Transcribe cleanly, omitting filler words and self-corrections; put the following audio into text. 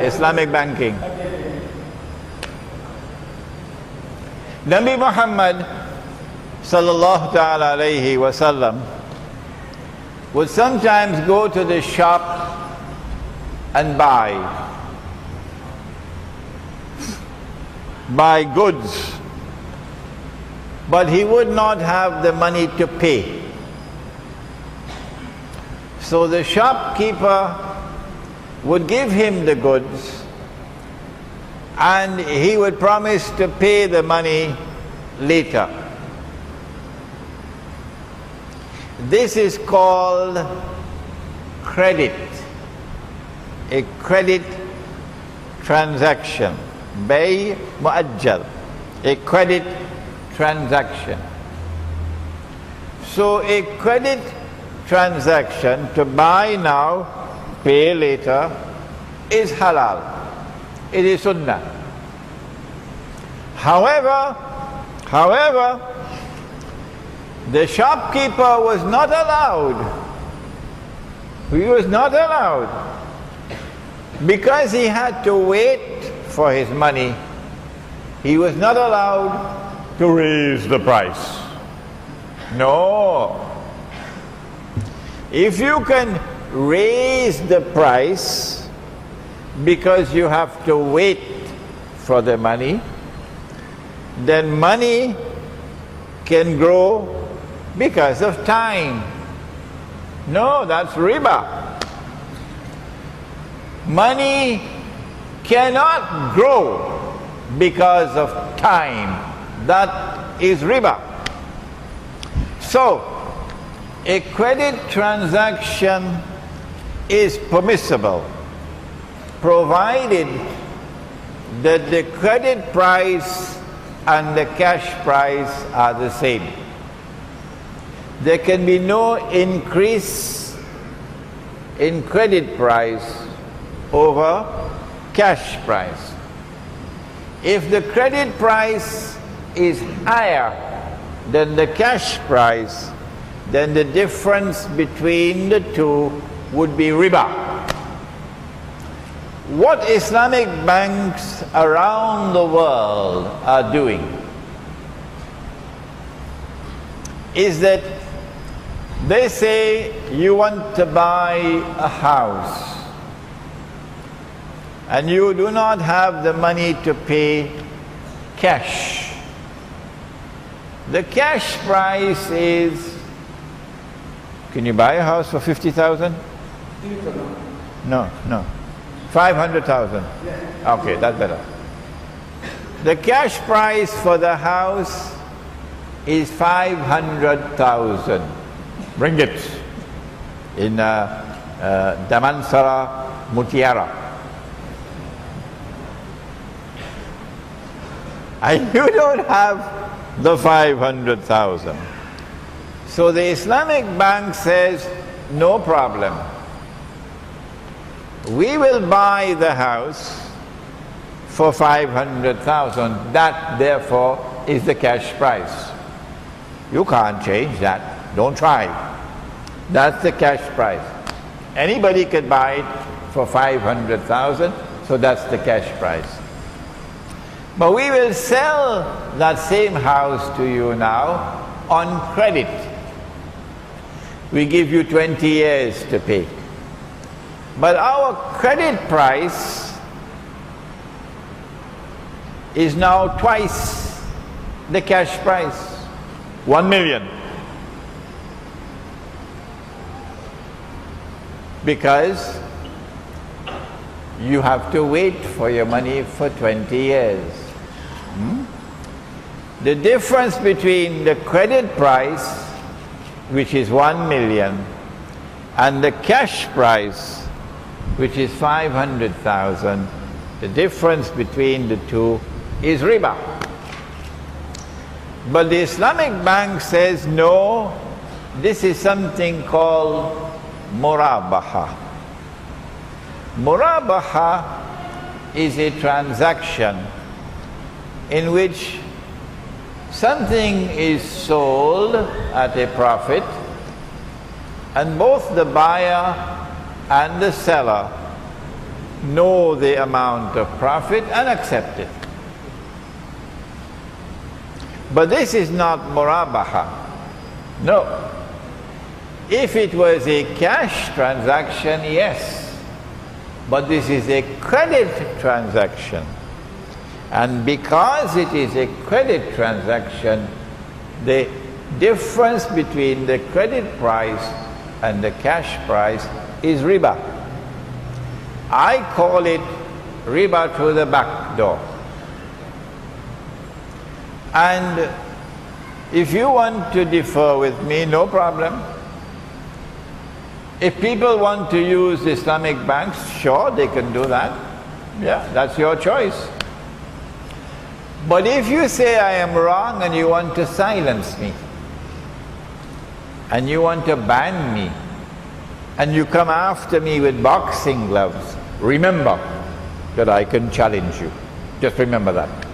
Islamic banking. Nabi Muhammad sallallahu ta'ala alayhi wa sallam would sometimes go to the shop and buy goods, but he would not have the money to pay. So the shopkeeper would give him the goods and he would promise to pay the money later. This is called credit, a credit transaction. Bay mu'ajjal, a credit transaction. So a credit transaction, to buy now, pay later, is halal. It is sunnah. However, the shopkeeper was not allowed. He was not allowed, because he had to wait for his money. He was not allowed to raise the price. No. If you can raise the price because you have to wait for the money, then money can grow because of time. No, that's riba. Money cannot grow because of time. That is riba. So, a credit transaction is permissible, provided that the credit price and the cash price are the same. There can be no increase in credit price over cash price. If the credit price is higher than the cash price, then the difference between the two would be riba. What Islamic banks around the world are doing is that they say you want to buy a house and you do not have the money to pay cash. The cash price is, can you buy a house for 50,000? No. 500,000. Okay, that's better. The cash price for the house is 500,000 ringgit in Damansara Mutiara. And you don't have the 500,000. So the Islamic bank says, no problem. We will buy the house for 500,000. That, therefore, is the cash price. You can't change that. Don't try. That's the cash price. Anybody can buy it for 500,000, so that's the cash price. But we will sell that same house to you now on credit. We give you 20 years to pay. But our credit price is now twice the cash price, 1 million. Because you have to wait for your money for 20 years. The difference between the credit price, which is 1 million, and the cash price, which is 500,000, the difference between the two is riba. But the Islamic bank says, no, this is something called murabaha. Murabaha is a transaction in which something is sold at a profit, and both the buyer and the seller know the amount of profit and accept it. But this is not murabaha. No. If it was a cash transaction, yes. But this is a credit transaction. And because it is a credit transaction, the difference between the credit price and the cash price is riba. I call it riba through the back door. And if you want to differ with me, no problem. If people want to use Islamic banks, sure, they can do that. Yeah, that's your choice. But if you say I am wrong and you want to silence me, and you want to ban me, and you come after me with boxing gloves, remember that I can challenge you. Just remember that.